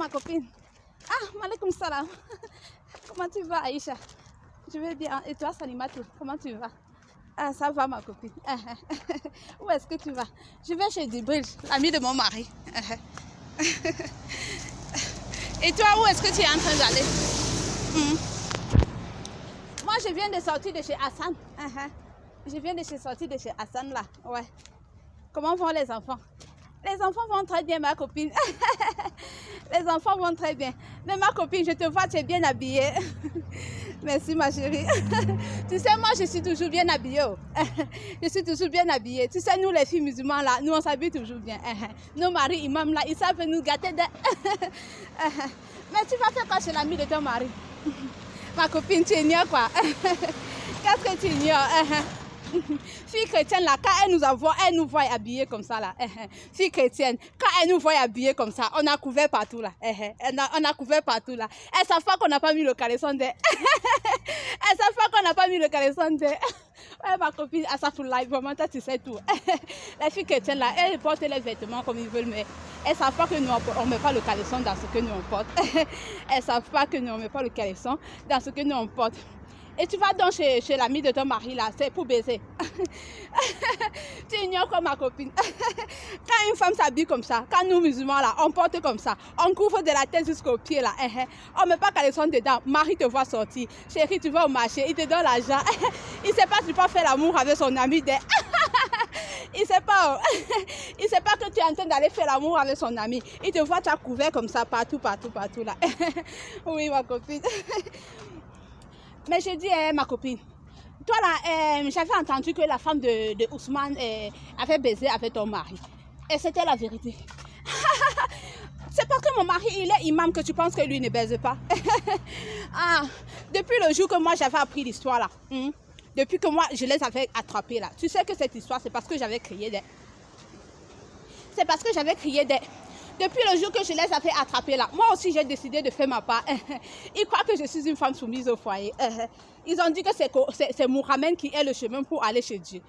ma copine. Ah, maaleykum salam. Comment tu vas, Aïcha? Je vais bien. Et toi, Salimatou, comment tu vas? Ah, ça va, ma copine. Où est-ce que tu vas? Je vais chez Djibril, l'ami de mon mari. Et toi, où est-ce que tu es en train d'aller? Moi, je viens de sortir de chez Hassan. Je viens de sortir de chez Hassan, là. Ouais. Comment vont les enfants? Les enfants vont très bien, ma copine. Les enfants vont très bien. Mais ma copine, je te vois, tu es bien habillée. Merci, ma chérie. Tu sais, moi, je suis toujours bien habillée. Je suis toujours bien habillée. Tu sais, nous, les filles musulmanes, là, nous, on s'habille toujours bien. Nos maris, imams, là, ils savent nous gâter. Mais tu vas faire quoi chez l'ami de ton mari? Ma copine, tu ignores quoi? Qu'est-ce que tu ignores? Fille chrétienne là, quand elle nous voit habillés comme ça là, fille chrétienne, quand elle nous voit habillés comme ça, on a couvert partout là, on a couvert partout là. Elles savent pas qu'on n'a pas mis le caleçon d'elle. Elles savent pas qu'on n'a pas mis le caleçon d'elle. Ouais, ma copine, à ça pour live, vraiment, toi, tu sais tout. Les filles chrétiennes là, elles portent les vêtements comme ils veulent, mais elles savent pas que nous on met pas le caleçon dans ce que nous on porte. Elles savent pas que nous on met pas le caleçon dans ce que nous on porte. Et tu vas donc chez l'ami de ton mari là, c'est pour baiser. Tu ignores comme ma copine. Quand une femme s'habille comme ça, quand nous musulmans là, on porte comme ça, on couvre de la tête jusqu'aux pieds là, on ne met pas caleçon dedans, mari te voit sortir, chérie tu vas au marché, il te donne l'argent, il sait pas si tu peux faire l'amour avec son ami. Il sait pas que tu es en train d'aller faire l'amour avec son ami, il te voit tu as couvert comme ça partout là. Oui ma copine. Mais je dis, ma copine, toi là, j'avais entendu que la femme de Ousmane avait baisé avec ton mari. Et c'était la vérité. C'est parce que mon mari, il est imam que tu penses que lui ne baise pas. Ah, depuis le jour que moi j'avais appris l'histoire là, depuis que moi je les avais attrapés là, tu sais que cette histoire, c'est parce que j'avais crié des... C'est parce que j'avais crié des... Depuis le jour que je les avais attrapés là, moi aussi j'ai décidé de faire ma part. Ils croient que je suis une femme soumise au foyer. Ils ont dit que c'est Mohamed qui est le chemin pour aller chez Dieu.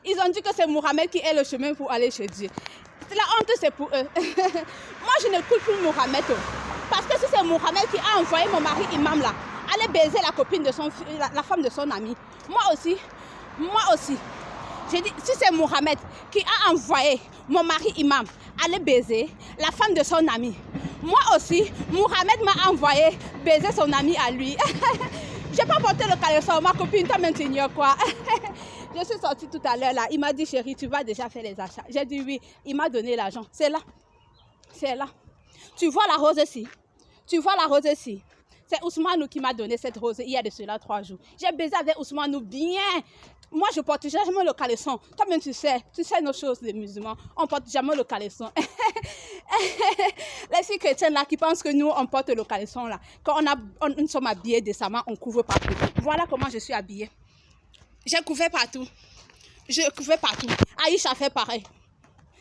Ils ont dit que c'est Mohamed qui est le chemin pour aller chez Dieu. La honte c'est pour eux. Moi je ne coule plus Mohamed. Parce que si c'est Mohamed qui a envoyé mon mari imam là, aller baiser la copine de la femme de son ami. Moi aussi. J'ai dit, si c'est Mohamed qui a envoyé mon mari imam aller baiser la femme de son ami, moi aussi, Mohamed m'a envoyé baiser son ami à lui. J'ai pas porté le caleçon, ma copine, toi même tu ignores quoi. Je suis sortie tout à l'heure là, il m'a dit chérie, tu vas déjà faire les achats. J'ai dit oui, il m'a donné l'argent. C'est là. Tu vois la rose ici. C'est Ousmane qui m'a donné cette rose il y a de cela 3 jours. J'ai baisé avec Ousmane bien. Moi, je porte jamais le caleçon. Toi-même, tu sais nos choses, les musulmans. On porte jamais le caleçon. Les filles chrétiennes là qui pensent que nous, on porte le caleçon là. Quand nous sommes habillés décemment, on couvre partout. Voilà comment je suis habillée. J'ai couvert partout. Aïcha a fait pareil.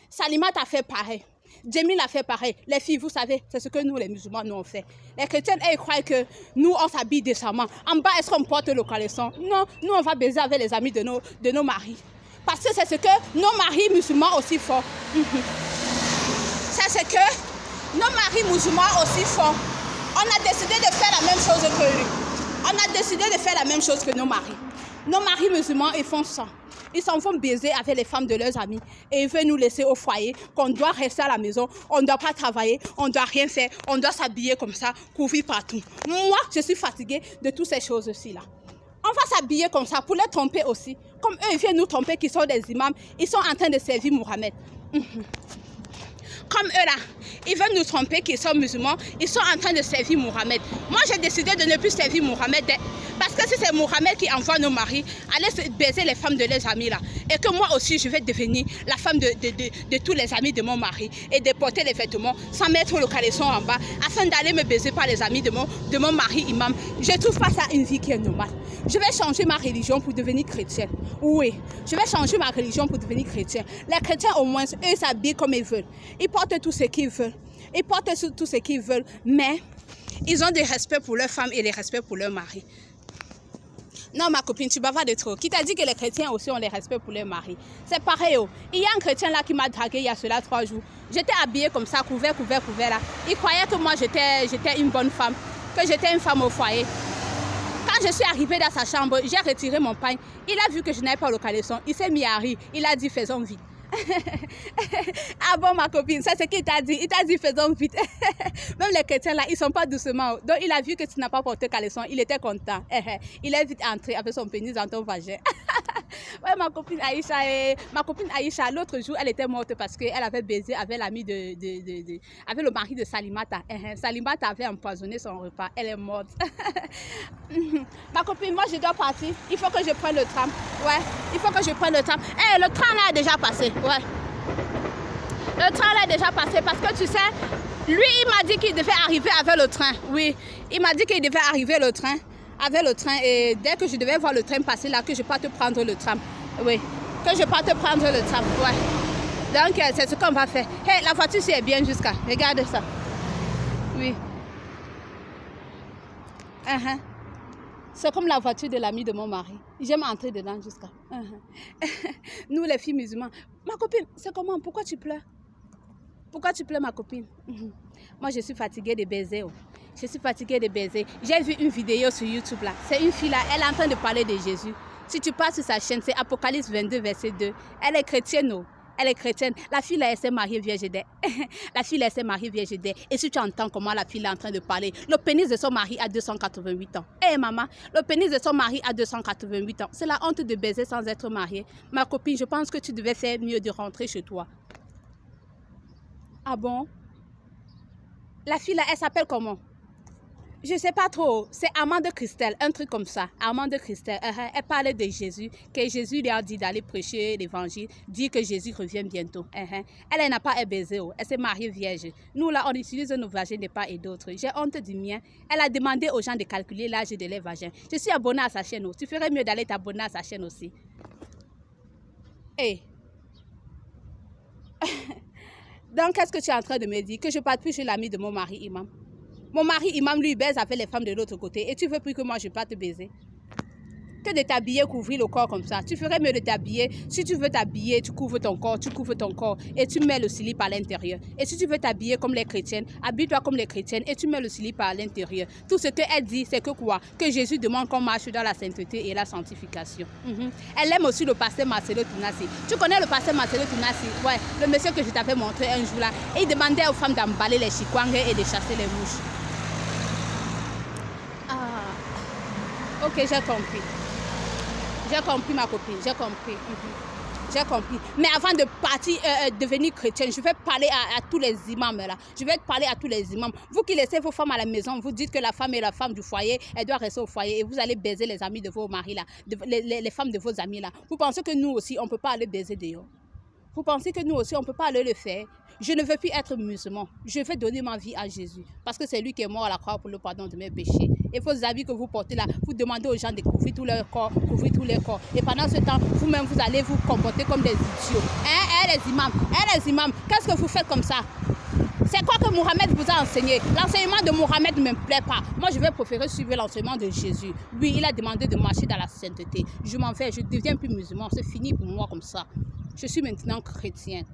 Salima a fait pareil. Djemil a fait pareil. Les filles, vous savez, c'est ce que nous, les musulmans, nous, on fait. Les chrétiennes, elles croient que nous, on s'habille décemment. En bas, est-ce qu'on porte le caleçon? Non, nous, on va baiser avec les amis de nos maris. Parce que c'est ce que nos maris musulmans aussi font. C'est ce que nos maris musulmans aussi font. On a décidé de faire la même chose que lui. On a décidé de faire la même chose que nos maris. Nos maris musulmans, ils font ça. Ils s'en vont baiser avec les femmes de leurs amis et ils veulent nous laisser au foyer, qu'on doit rester à la maison, on ne doit pas travailler, on ne doit rien faire, on doit s'habiller comme ça, couvrir partout. Moi, je suis fatiguée de toutes ces choses-ci là. On va s'habiller comme ça pour les tromper aussi. Comme eux, ils viennent nous tromper qui sont des imams, ils sont en train de servir Mohamed. Comme eux là, ils veulent nous tromper qu'ils sont musulmans, ils sont en train de servir Mohamed. Moi, j'ai décidé de ne plus servir Mohamed. Parce que si c'est Mohamed qui envoie nos maris aller baiser les femmes de leurs amis là, et que moi aussi je vais devenir la femme de tous les amis de mon mari et de porter les vêtements sans mettre le caleçon en bas afin d'aller me baiser par les amis de mon mari imam, je ne trouve pas ça une vie qui est normale. Je vais changer ma religion pour devenir chrétienne. Oui, je vais changer ma religion pour devenir chrétienne. Les chrétiens au moins, eux s'habillent comme ils veulent. Ils portent tout ce qu'ils veulent. Mais ils ont du respect pour leurs femmes et du respect pour leur mari. Non, ma copine, tu bavardes de trop. Qui t'a dit que les chrétiens aussi ont les respects pour leurs maris? C'est pareil. Oh. Il y a un chrétien là qui m'a dragué il y a cela 3 jours. J'étais habillée comme ça, couvert là. Il croyait que moi j'étais une bonne femme, que j'étais une femme au foyer. Quand je suis arrivée dans sa chambre, j'ai retiré mon pain. Il a vu que je n'avais pas le caleçon. Il s'est mis à rire. Il a dit faisons vite. Ah bon ma copine, ça c'est qui t'a dit? Il t'a dit faisons vite. Même les chrétiens là, ils sont pas doucement. Donc il a vu que tu n'as pas porté caleçon, il était content. Il est vite entré avec son pénis dans ton vagin. Ouais ma copine Aïcha, l'autre jour elle était morte parce qu'elle avait baisé avec l'ami avec le mari de Salimata. Salimata avait empoisonné son repas, elle est morte. Ma copine, moi je dois partir, il faut que je prenne le tram. Ouais, il faut que je prenne le tram. Le train là est déjà passé. Ouais. Le train là est déjà passé parce que tu sais, lui il m'a dit qu'il devait arriver avec le train. Oui, il m'a dit qu'il devait arriver avec le train et dès que je devais voir le train passer là, que je parte prendre le tram. Oui, que je parte prendre le tram. Ouais. Donc c'est ce qu'on va faire. Hey, la voiture c'est bien jusqu'à. Regarde ça. Oui. C'est comme la voiture de l'ami de mon mari. J'aime entrer dedans jusqu'à. Nous, les filles musulmanes. Ma copine, c'est comment? Pourquoi tu pleures? Pourquoi tu pleures, ma copine? Moi, je suis fatiguée de baiser. Je suis fatiguée de baiser. J'ai vu une vidéo sur YouTube là. C'est une fille là, elle est en train de parler de Jésus. Si tu passes sur sa chaîne, c'est Apocalypse 22, verset 2. Elle est chrétienne, oh. Elle est chrétienne. La fille là, elle s'est mariée vierge d'air. La fille là, elle s'est mariée vierge d'air. Et si tu entends comment la fille là est en train de parler, le pénis de son mari a 288 ans. Hé maman, le pénis de son mari a 288 ans. C'est la honte de baiser sans être mariée. Ma copine, je pense que tu devais faire mieux de rentrer chez toi. Ah bon? La fille là, elle s'appelle comment? Je ne sais pas trop, c'est Amande Christelle, un truc comme ça. Amande Christelle, elle parlait de Jésus, que Jésus lui a dit d'aller prêcher l'évangile, dit que Jésus revient bientôt. Elle n'a pas baisé, elle s'est mariée vierge. Nous là, on utilise nos vagins de part et d'autre. J'ai honte du mien. Elle a demandé aux gens de calculer l'âge de leurs vagins. Je suis abonnée à sa chaîne aussi. Tu ferais mieux d'aller t'abonner à sa chaîne aussi. Hey. Donc, qu'est-ce que tu es en train de me dire? Que je ne parte plus chez l'ami de mon mari, Imam. Mon mari, Imam, lui, baise avec les femmes de l'autre côté. Et tu veux plus que moi, je parte te baiser? Que de t'habiller, couvrir le corps comme ça. Tu ferais mieux de t'habiller. Si tu veux t'habiller, tu couvres ton corps, et tu mets le slip à l'intérieur. Et si tu veux t'habiller comme les chrétiennes, habille-toi comme les chrétiennes et tu mets le slip à l'intérieur. Tout ce qu'elle dit, c'est que quoi? Que Jésus demande qu'on marche dans la sainteté et la sanctification. Elle aime aussi le pasteur Marcelo Tunasi. Tu connais le pasteur Marcelo Tunasi? Ouais, le monsieur que je t'avais montré un jour là. Et il demandait aux femmes d'emballer les chikwangues et de chasser les mouches. Ah, ok, j'ai compris. J'ai compris ma copine, j'ai compris. J'ai compris. Mais avant de partir devenir chrétienne, je vais parler à tous les imams là. Je vais parler à tous les imams. Vous qui laissez vos femmes à la maison, vous dites que la femme est la femme du foyer, elle doit rester au foyer et vous allez baiser les amis de vos maris là, les femmes de vos amis là. Vous pensez que nous aussi, on ne peut pas aller baiser dehors? Vous pensez que nous aussi, on ne peut pas aller le faire? Je ne veux plus être musulman. Je vais donner ma vie à Jésus. Parce que c'est lui qui est mort à la croix pour le pardon de mes péchés. Et vos habits que vous portez là, vous demandez aux gens de couvrir tout leur corps, couvrir tous les corps. Et pendant ce temps, vous-même, vous allez vous comporter comme des idiots. Les imams, qu'est-ce que vous faites comme ça? C'est quoi que Mohamed vous a enseigné? L'enseignement de Mohamed ne me plaît pas. Moi, je vais préférer suivre l'enseignement de Jésus. Lui, il a demandé de marcher dans la sainteté. Je m'en vais, je ne deviens plus musulman. C'est fini pour moi comme ça. Je suis maintenant chrétienne.